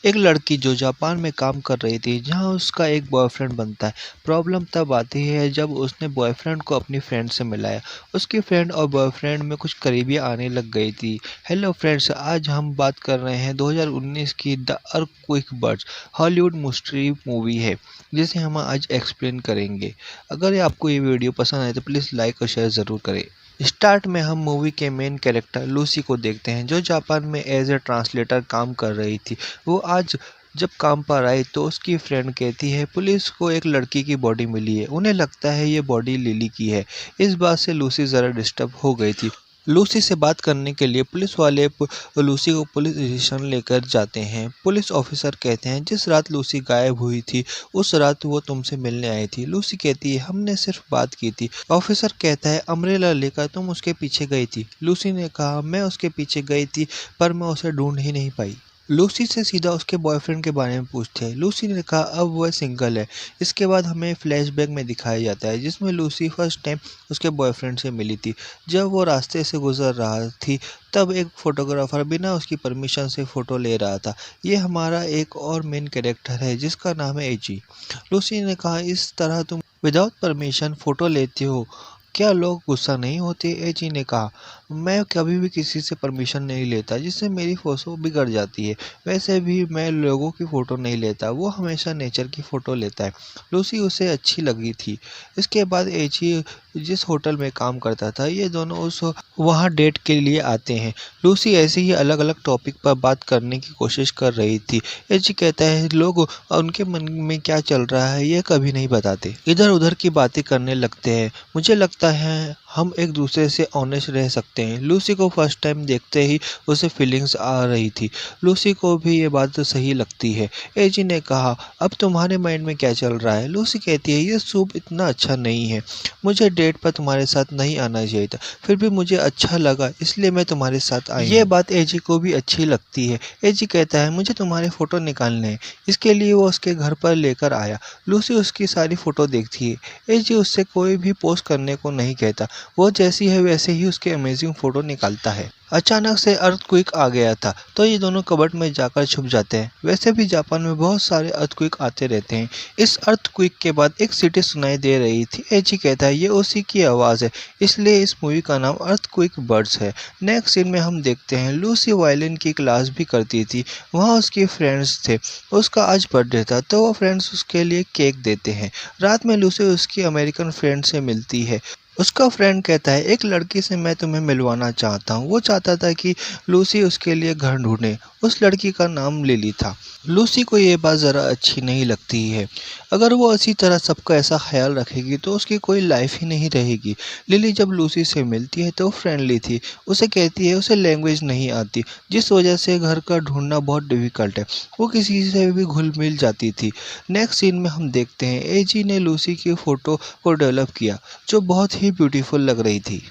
एक लड़की जो जापान में काम कर रही थी, जहाँ उसका एक बॉयफ्रेंड बनता है। प्रॉब्लम तब आती है जब उसने बॉयफ्रेंड को अपनी फ्रेंड से मिलाया। उसकी फ्रेंड और बॉयफ्रेंड में कुछ करीबियाँ आने लग गई थी। हेलो फ्रेंड्स, आज हम बात कर रहे हैं 2019 की the earthquake birds Hollywood mystery movie है, जिसे हम आज एक्सप्लेन करेंगे। अगर आपको ये वीडियो पसंद आए तो प्लीज़ लाइक और शेयर ज़रूर करें। स्टार्ट में हम मूवी के मेन कैरेक्टर लूसी को देखते हैं, जो जापान में एज ए ट्रांसलेटर काम कर रही थी। वो आज जब काम पर आई तो उसकी फ्रेंड कहती है पुलिस को एक लड़की की बॉडी मिली है। उन्हें लगता है ये बॉडी लिली की है। इस बात से लूसी ज़रा डिस्टर्ब हो गई थी। लूसी से बात करने के लिए पुलिस वाले लूसी को पुलिस स्टेशन लेकर जाते हैं। पुलिस ऑफिसर कहते हैं जिस रात लूसी गायब हुई थी उस रात वो तुमसे मिलने आई थी। लूसी कहती है हमने सिर्फ बात की थी। ऑफिसर कहता है अम्ब्रेला लेकर तुम उसके पीछे गई थी। लूसी ने कहा मैं उसके पीछे गई थी पर मैं उसे ढूंढ ही नहीं पाई। लूसी से सीधा उसके बॉयफ्रेंड के बारे में पूछते हैं। लूसी ने कहा अब वह सिंगल है। इसके बाद हमें फ्लैशबैक में दिखाया जाता है जिसमें लूसी फर्स्ट टाइम उसके बॉयफ्रेंड से मिली थी। जब वो रास्ते से गुजर रहा थी तब एक फोटोग्राफर बिना उसकी परमिशन से फ़ोटो ले रहा था। ये हमारा एक और मेन कैरेक्टर है जिसका नाम है एजी। लूसी ने कहा इस तरह तुम विदाउट परमिशन फ़ोटो लेते हो, क्या लोग गुस्सा नहीं होते? एजी ने कहा मैं कभी भी किसी से परमिशन नहीं लेता जिससे मेरी फ़ोटो बिगड़ जाती है। वैसे भी मैं लोगों की फ़ोटो नहीं लेता, वो हमेशा नेचर की फ़ोटो लेता है। लूसी उसे अच्छी लगी थी। इसके बाद एजी जिस होटल में काम करता था, ये दोनों उस वहाँ डेट के लिए आते हैं। लूसी ऐसे ही अलग अलग टॉपिक पर बात करने की कोशिश कर रही थी। एजी कहता है लोग उनके मन में क्या चल रहा है ये कभी नहीं बताते, इधर उधर की बातें करने लगते हैं। मुझे लगता है हम एक दूसरे से ऑनेस्ट रह सकते हैं। लूसी को फर्स्ट टाइम देखते ही उसे फीलिंग्स आ रही थी। लूसी को भी ये बात सही लगती है। एजी ने कहा अब तुम्हारे माइंड में क्या चल रहा है? लूसी कहती है ये सूप इतना अच्छा नहीं है, मुझे डेट पर तुम्हारे साथ नहीं आना चाहिए था, फिर भी मुझे अच्छा लगा इसलिए मैं तुम्हारे साथ आई। ये बात एजी को भी अच्छी लगती है। एजी कहता है मुझे तुम्हारे फ़ोटो निकालने हैं। इसके लिए वो उसके घर पर लेकर आया। लूसी उसकी सारी फ़ोटो देखती है। एजी उससे कोई भी पोस्ट करने को नहीं कहता, वो जैसी है वैसे ही उसके अमेजिंग फ़ोटो निकालता है। अचानक से अर्थक्वेक आ गया था तो ये दोनों कबर्ड में जाकर छुप जाते हैं। वैसे भी जापान में बहुत सारे अर्थक्वेक आते रहते हैं। इस अर्थक्वेक के बाद एक सिटी सुनाई दे रही थी। एजी कहता है ये उसी की आवाज़ है, इसलिए इस मूवी का नाम अर्थक्वेक बर्ड्स है। नेक्स्ट सीन में हम देखते हैं लूसी वायलिन की क्लास भी करती थी। वहाँ उसके फ्रेंड्स थे। उसका आज बर्थडे था तो वो फ्रेंड्स उसके लिए केक देते हैं। रात में लूसी उसकी अमेरिकन फ्रेंड से मिलती है। उसका फ्रेंड कहता है एक लड़की से मैं तुम्हें मिलवाना चाहता हूँ। वो चाहता था कि लूसी उसके लिए घर ढूंढे। उस लड़की का नाम लिली था। लूसी को ये बात ज़रा अच्छी नहीं लगती है। अगर वो इसी तरह सबका ऐसा ख्याल रखेगी तो उसकी कोई लाइफ ही नहीं रहेगी। लिली जब लूसी से मिलती है तो फ्रेंडली थी। उसे कहती है उसे लैंग्वेज नहीं आती, जिस वजह से घर का ढूंढना बहुत डिफ़िकल्ट है। वो किसी से भी घुल मिल जाती थी। नेक्स्ट सीन में हम देखते हैं एजी ने लूसी की फ़ोटो को डेवलप किया जो बहुत ही ब्यूटीफुल लग रही थी।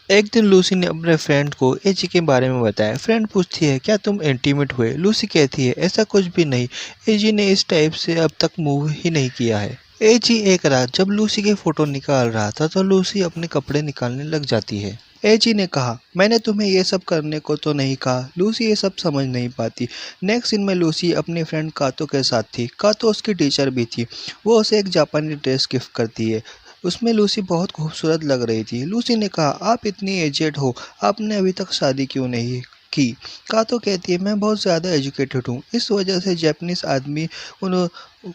एक दिन लूसी ने अपने फ्रेंड को एजी के बारे में बताया। फ्रेंड पूछती है क्या तुम इंटीमेट हुए? लूसी कहती है ऐसा कुछ भी नहीं, एजी ने इस टाइप से अब तक मूव ही नहीं किया है। एजी एक रात जब लूसी के फोटो निकाल रहा था तो लूसी अपने कपड़े निकालने लग जाती है। एजी ने कहा मैंने तुम्हें ये सब करने को तो नहीं कहा। लूसी ये सब समझ नहीं पाती। नेक्स्ट सीन में लूसी अपनी फ्रेंड कातो के साथ थी। कातो उसकी टीचर भी थी। वो उसे एक जापानी ड्रेस गिफ्ट करती है। उसमें लूसी बहुत खूबसूरत लग रही थी। लूसी ने कहा आप इतनी एजेड हो, आपने अभी तक शादी क्यों नहीं की? कातो कहती है मैं बहुत ज़्यादा एजुकेटेड हूँ, इस वजह से जापानीज आदमी उन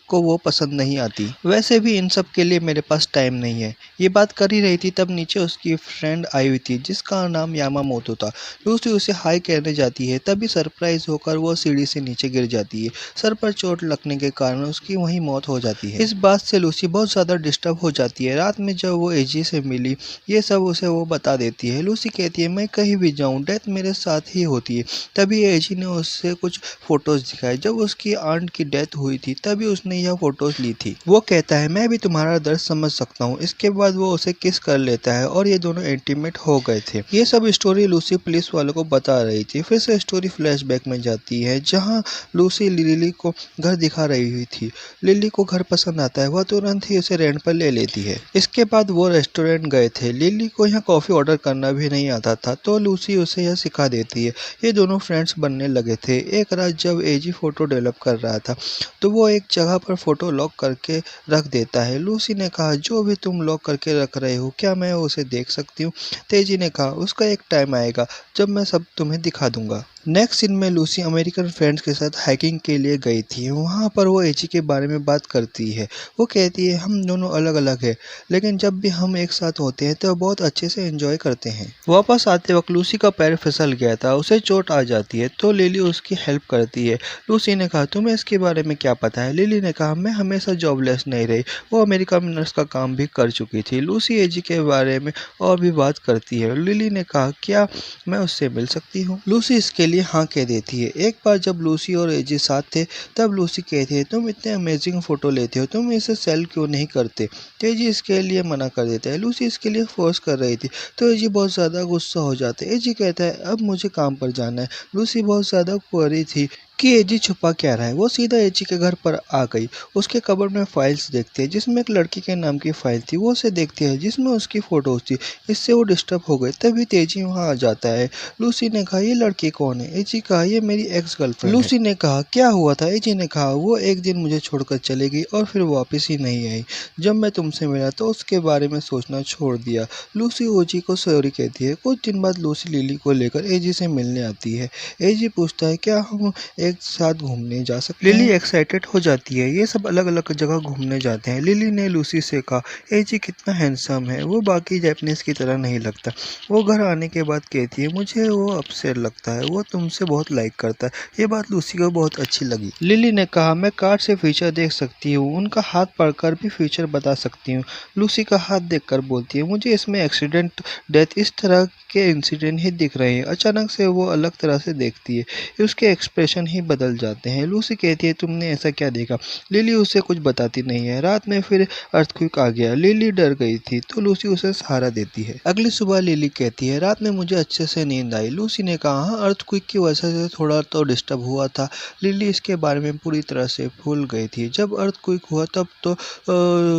को वो पसंद नहीं आती। वैसे भी इन सब के लिए मेरे पास टाइम नहीं है। ये बात कर ही रही थी तब नीचे उसकी फ्रेंड आई हुई थी जिसका नाम यामामोतो था। लूसी उसे हाय कहने जाती है तभी सरप्राइज होकर वो सीढ़ी से नीचे गिर जाती है। सर पर चोट लगने के कारण उसकी वहीं मौत हो जाती है। इस बात से लूसी बहुत ज़्यादा डिस्टर्ब हो जाती है। रात में जब वो एजी से मिली ये सब उसे वो बता देती है। लूसी कहती है मैं कहीं भी जाऊँ डेथ मेरे साथ ही होती है। तभी एजी ने उससे कुछ फ़ोटोज़ दिखाए। जब उसकी आंट की डेथ हुई थी तभी उसने यह फोटोज ली थी। वो कहता है मैं भी तुम्हारा दर्द समझ सकता हूँ। इसके बाद वो उसे किस कर लेता है और ये दोनों इंटीमेट हो गए थे। ये सब स्टोरी लूसी पुलिस वालों को बता रही थी। फिर से स्टोरी फ्लैशबैक में जाती है जहाँ लूसी लिली को घर दिखा रही हुई थी। लिली को घर पसंद आता है, वह तुरंत ही उसे रेंट पर ले लेती है। इसके बाद वो रेस्टोरेंट गए थे। लिली को यहाँ कॉफी ऑर्डर करना भी नहीं आता था तो लूसी उसे यह सिखा देती है। ये दोनों फ्रेंड्स बनने लगे थे। एक रात जब एजी फोटो डेवलप कर रहा था तो वो एक जगह पर फोटो लॉक करके रख देता है। लूसी ने कहा जो भी तुम लॉक करके रख रहे हो क्या मैं उसे देख सकती हूँ? तेजी ने कहा उसका एक टाइम आएगा जब मैं सब तुम्हें दिखा दूंगा। नेक्स्ट सीन में लूसी अमेरिकन फ्रेंड्स के साथ हाइकिंग के लिए गई थी। वहाँ पर वो एजी के बारे में बात करती है। वो कहती है हम दोनों अलग अलग हैं लेकिन जब भी हम एक साथ होते हैं तो बहुत अच्छे से एंजॉय करते हैं। वापस आते वक्त लूसी का पैर फिसल गया था, उसे चोट आ जाती है तो लिली उसकी हेल्प करती है। लूसी ने कहा तुम्हें इसके बारे में क्या पता है? लिली ने कहा मैं हमेशा जॉबलेस नहीं रही। वो अमेरिका में नर्स का काम भी कर चुकी थी। लूसी एजी के बारे में और भी बात करती है। लिली ने कहा क्या मैं उससे मिल सकती हूँ? लूसी इसके लिए हाँ कह देती है। एक बार जब लूसी और एजी साथ थे तब लूसी कहती है तुम इतने अमेजिंग फोटो लेते हो, तुम इसे सेल क्यों नहीं करते? तो एजी इसके लिए मना कर देता है। लूसी इसके लिए फोर्स कर रही थी तो एजी बहुत ज़्यादा गुस्सा हो जाता है। एजी कहता है अब मुझे काम पर जाना है। लूसी बहुत ज़्यादा क्वेरी थी कि एजी छुपा क्या रहा है। वो सीधा एजी के घर पर आ गई। उसके कबर्ड में फाइल्स देखते हैं जिसमें एक लड़की के नाम की फाइल थी। वो उसे देखती है जिसमें उसकी फोटोज थी। इससे वो डिस्टर्ब हो गई। तभी तेजी वहाँ आ जाता है। लूसी ने कहा ये लड़की कौन है? एजी कहा ये मेरी एक्स गर्लफ्रेंड। लूसी ने कहा क्या हुआ था? एजी ने कहा वो एक दिन मुझे छोड़कर चली गई और फिर वापस ही नहीं आई। जब मैं तुमसे मिला तो उसके बारे में सोचना छोड़ दिया। लूसी ओजी को सॉरी कहती है। कुछ दिन बाद लूसी लिली को लेकर एजी से मिलने आती है। एजी पूछता है क्या हम एक साथ घूमने जा सकते हैं? लिली एक्साइटेड हो जाती है। ये सब अलग अलग जगह घूमने जाते हैं। लिली ने लूसी से कहा एजी कितना हैंडसम है, वो बाकी जैपनीज की तरह नहीं लगता। वो घर आने के बाद कहती है मुझे वो अपसेट लगता है, वो तुमसे बहुत लाइक करता है। ये बात लूसी को बहुत अच्छी लगी। लिली ने कहा मैं कार्ड से फ्यूचर देख सकती हूँ, उनका हाथ पढ़कर भी फ्यूचर बता सकती हूँ। लूसी का हाथ देखकर बोलती है मुझे इसमें एक्सीडेंट, डेथ, इस तरह के इंसिडेंट ही दिख रहे हैं। अचानक से वो अलग तरह से देखती है, उसके एक्सप्रेशन ही बदल जाते हैं। लूसी कहती है तुमने ऐसा क्या देखा? लिली उसे कुछ बताती नहीं है। रात में फिर अर्थक्वेक आ गया। लिली डर गई थी तो लूसी उसे सहारा देती है। अगली सुबह लिली कहती है रात में मुझे अच्छे से नींद आई। लूसी ने कहा हाँ अर्थक्वेक की वजह से थोड़ा तो डिस्टर्ब हुआ था। लिली इसके बारे में पूरी तरह से भूल गई थी। जब अर्थक्वेक हुआ तब तो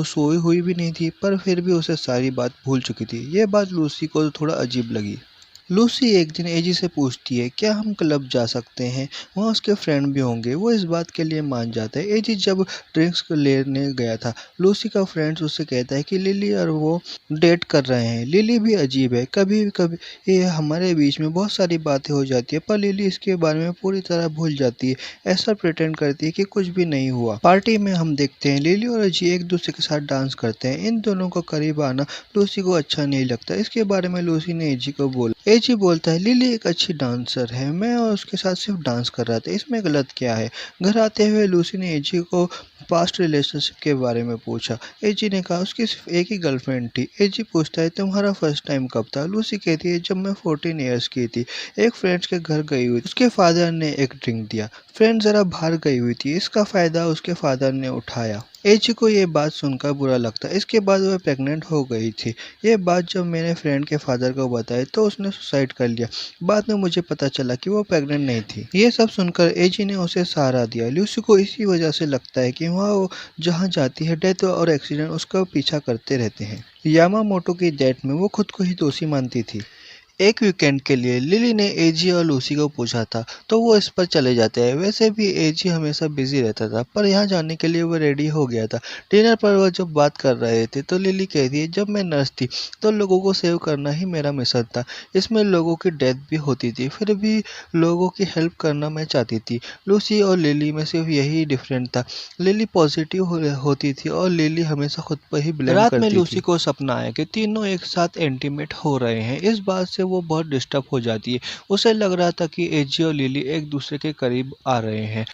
सोई हुई भी नहीं थी पर फिर भी उसे सारी बात भूल चुकी थी। ये बात लूसी को थोड़ा अजीब लगी। लूसी एक दिन एजी से पूछती है क्या हम क्लब जा सकते हैं, वहाँ उसके फ्रेंड भी होंगे। वो इस बात के लिए मान जाता है। एजी जब ड्रिंक्स लेने गया था लूसी का फ्रेंड्स उससे कहता है कि लिली और वो डेट कर रहे हैं। लिली भी अजीब है, कभी कभी ये हमारे बीच में बहुत सारी बातें हो जाती है पर लिली इसके बारे में पूरी तरह भूल जाती है, ऐसा प्रिटेंड करती है कि कुछ भी नहीं हुआ। पार्टी में हम देखते हैं लिली और एजी एक दूसरे के साथ डांस करते हैं। इन दोनों को करीब आना लूसी को अच्छा नहीं लगता। इसके बारे में लूसी ने एजी को बोला। एजी बोलता है लिली एक अच्छी डांसर है, मैं और उसके साथ सिर्फ डांस कर रहा था, इसमें गलत क्या है? घर आते हुए लूसी ने एजी को पास्ट रिलेशनशिप के बारे में पूछा। एजी ने कहा उसकी सिर्फ एक ही गर्लफ्रेंड थी। एजी पूछता है तुम्हारा फर्स्ट टाइम कब था? लूसी कहती है जब मैं 14 ईयर्स की थी, एक फ्रेंड्स के घर गई हुई, उसके फादर ने एक ड्रिंक दिया, फ्रेंड जरा बाहर गई हुई थी, इसका फायदा उसके फादर ने उठाया। एजी को ये बात सुनकर बुरा लगता। इसके बाद वह प्रेग्नेंट हो गई थी। ये बात जब मैंने फ्रेंड के फादर को बताई तो उसने सुसाइड कर लिया। बाद में मुझे पता चला कि वो प्रेग्नेंट नहीं थी। ये सब सुनकर एजी ने उसे सहारा दिया। लूसी को इसी वजह से लगता है कि वहाँ वो जहाँ जाती है डेथ और एक्सीडेंट उसका पीछा करते रहते हैं। यामामोटो की डेथ में वो खुद को ही दोषी मानती थी। एक वीकेंड के लिए लिली ने एजी और लूसी को पूछा था तो वो इस पर चले जाते हैं। वैसे भी एजी हमेशा बिजी रहता था पर यहाँ जाने के लिए वो रेडी हो गया था। डिनर पर वह जब बात कर रहे थे तो लिली कहती है जब मैं नर्स थी तो लोगों को सेव करना ही मेरा मिशन था, इसमें लोगों की डेथ भी होती थी फिर भी लोगों की हेल्प करना मैं चाहती थी। लूसी और लिली में सिर्फ यही डिफरेंट था, लिली पॉजिटिव होती थी और लिली हमेशा खुद पर ही ब्लेम करती थी। रात में लूसी को सपना आया कि तीनों एक साथ इंटीमेट हो रहे हैं। इस बात से वो बहुत डिस्टर्ब हो जाती है। उसे लग रहा था कि एजी और लिली एक दूसरे के करीब आ रहे हैं।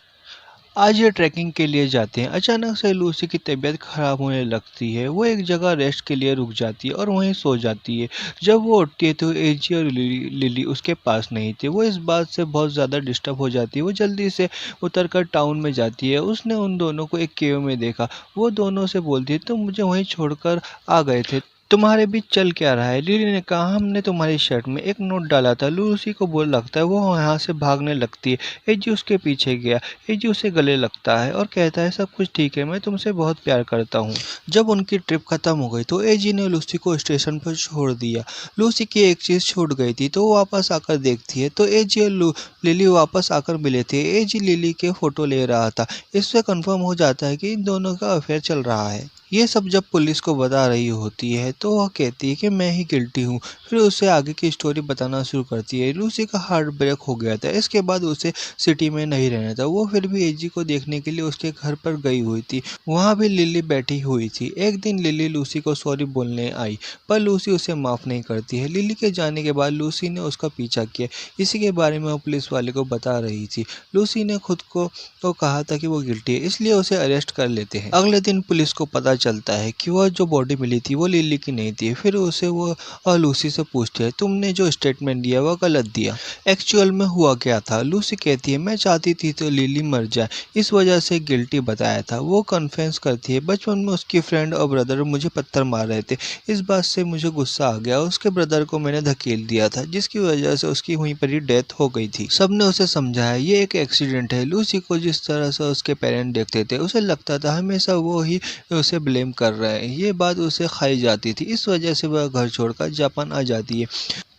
आज ये ट्रैकिंग के लिए जाते हैं। अचानक से लूसी की तबीयत खराब होने लगती है। वो एक जगह रेस्ट के लिए रुक जाती है और वहीं सो जाती है। जब वो उठती है तो एजी और लिली उसके पास नहीं थे। वो इस बात से बहुत ज़्यादा डिस्टर्ब हो जाती है। वो जल्दी से उतरकर टाउन में जाती है। उसने उन दोनों को एक केव में देखा। वो दोनों से बोलती है तुम मुझे वहीं छोड़कर आ गए थे, तुम्हारे बीच चल क्या रहा है? लिली ने कहा हमने तुम्हारी शर्ट में एक नोट डाला था। लूसी को बोल लगता है वो यहाँ से भागने लगती है। एजी उसके पीछे गया। एजी उसे गले लगता है और कहता है सब कुछ ठीक है, मैं तुमसे बहुत प्यार करता हूँ। जब उनकी ट्रिप खत्म हो गई तो एजी ने लूसी को स्टेशन पर छोड़ दिया। लूसी की एक चीज़ छूट गई थी तो वो वापस आकर देखती है तो एजी और लिली वापस आकर मिले थे। एजी लिली के फोटो ले रहा था। इससे कंफर्म हो जाता है कि इन दोनों का अफेयर चल रहा है। ये सब जब पुलिस को बता रही होती है तो वह कहती है कि मैं ही गिल्टी हूँ। फिर उसे आगे की स्टोरी बताना शुरू करती है। लूसी का हार्ट ब्रेक हो गया था। इसके बाद उसे सिटी में नहीं रहना था। वो फिर भी एजी को देखने के लिए उसके घर पर गई हुई थी। वहाँ भी लिली बैठी हुई थी। एक दिन लिली लूसी को सॉरी बोलने आई पर लूसी उसे माफ़ नहीं करती है। लिली के जाने के बाद लूसी ने उसका पीछा किया। इसी के बारे में वो पुलिस वाले को बता रही थी। लूसी ने खुद को तो कहा था कि वो गिल्टी है, इसलिए उसे अरेस्ट कर लेते हैं। अगले दिन पुलिस को पता चलता है कि वह जो बॉडी मिली थी वो लिली की नहीं थी। फिर उसे वो लूसी से पूछती है तुमने जो स्टेटमेंट दिया वह गलत दिया, एक्चुअल में हुआ क्या था? लूसी कहती है मैं चाहती थी तो लिली मर जाए, इस वजह से गिल्टी बताया था। वो कन्फेस करती है बचपन में उसकी फ्रेंड और ब्रदर मुझे पत्थर मार रहे थे, इस बात से मुझे गुस्सा आ गया। उसके ब्रदर को मैंने धकेल दिया था जिसकी वजह से उसकी वहीं पर ही डेथ हो गई थी। सबने उसे समझाया ये एक एक्सीडेंट है। लूसी को जिस तरह से उसके पेरेंट देखते थे उसे लगता था हमेशा वो ही उसे ब्लेम कर रहे हैं। ये बात उसे खाई जाती थी। इस वजह से वह घर छोड़कर जापान आ जाती है।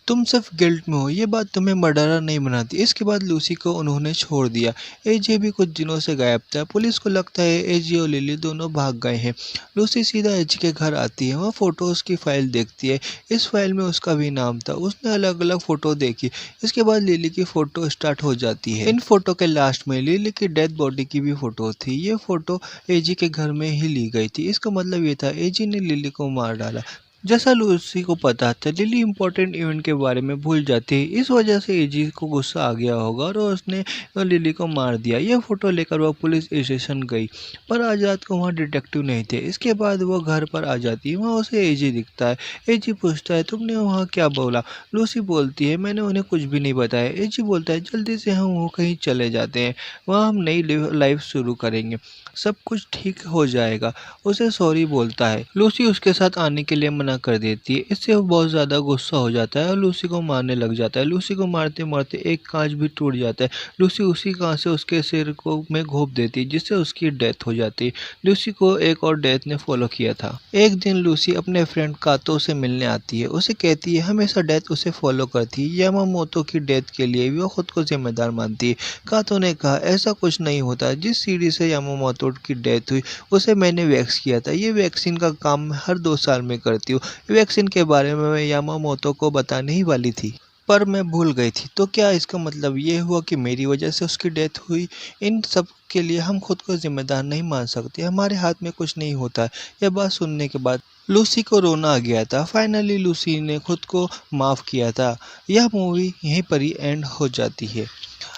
तुम सिर्फ गिल्ट में हो, ये बात तुम्हें मर्डरर नहीं बनाती। इसके बाद लूसी को उन्होंने छोड़ दिया। एजे भी कुछ दिनों से गायब था। पुलिस को लगता है एजे और लिली दोनों भाग गए हैं। लूसी सीधा एजे के घर आती है। वह फोटोज की फाइल देखती है। इस फाइल में उसका भी नाम था। उसने अलग अलग फोटो देखी। इसके बाद लिली की फोटो स्टार्ट हो जाती है। इन फोटो के लास्ट में लिली की डेड बॉडी की भी फोटो थी। ये फोटो एजे के घर में ही ली गई थी। इसका मतलब ये था एजे ने लिली को मार डाला। जैसा लूसी को पता था लिली इम्पोर्टेंट इवेंट के बारे में भूल जाती है। इस वजह से एजी को गुस्सा आ गया होगा और उसने लिली को मार दिया। यह फोटो लेकर वह पुलिस स्टेशन गई पर आज़ाद को वहाँ डिटेक्टिव नहीं थे। इसके बाद वो घर पर आ जाती है। वहाँ उसे एजी दिखता है। एजी पूछता है तुमने वहाँ क्या बोला? लूसी बोलती है मैंने उन्हें कुछ भी नहीं बताया। एजी बोलता है जल्दी से हम वो कहीं चले जाते हैं, वहाँ हम नई लाइफ शुरू करेंगे, सब कुछ ठीक हो जाएगा। उसे सॉरी बोलता है। लूसी उसके साथ आने के लिए मना कर देती है। इससे वो बहुत ज़्यादा गुस्सा हो जाता है और लूसी को मारने लग जाता है। लूसी को मारते मारते एक कांच भी टूट जाता है। लूसी उसी कांच से उसके सिर को में घोंप देती है जिससे उसकी डेथ हो जाती है। लूसी को एक और डेथ ने फॉलो किया था। एक दिन लूसी अपने फ्रेंड कातो से मिलने आती है। उसे कहती है हमेशा डेथ उसे फॉलो करती है। यामामोतो की डेथ के लिए भी वो खुद को जिम्मेदार मानती है। कातो ने कहा ऐसा कुछ नहीं होता, जिस सीढ़ी से यामामोतो की डेथ हुई उसे मैंने वैक्स किया था। ये वैक्सीन का काम मैं हर 2 साल में करती हूँ। वैक्सीन के बारे में मैं यामामोतो को बताने ही वाली थी पर मैं भूल गई थी। तो क्या इसका मतलब ये हुआ कि मेरी वजह से उसकी डेथ हुई? इन सब के लिए हम खुद को जिम्मेदार नहीं मान सकते। हमारे हाथ में कुछ नहीं होता। यह बात सुनने के बाद लूसी को रोना आ गया था। फाइनली लूसी ने खुद को माफ़ किया था। यह मूवी यहीं पर ही एंड हो जाती है।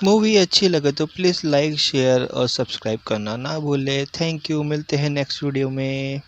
मूवी अच्छी लगे तो प्लीज़ लाइक शेयर और सब्सक्राइब करना ना भूले। Thank you. मिलते हैं नेक्स्ट वीडियो में।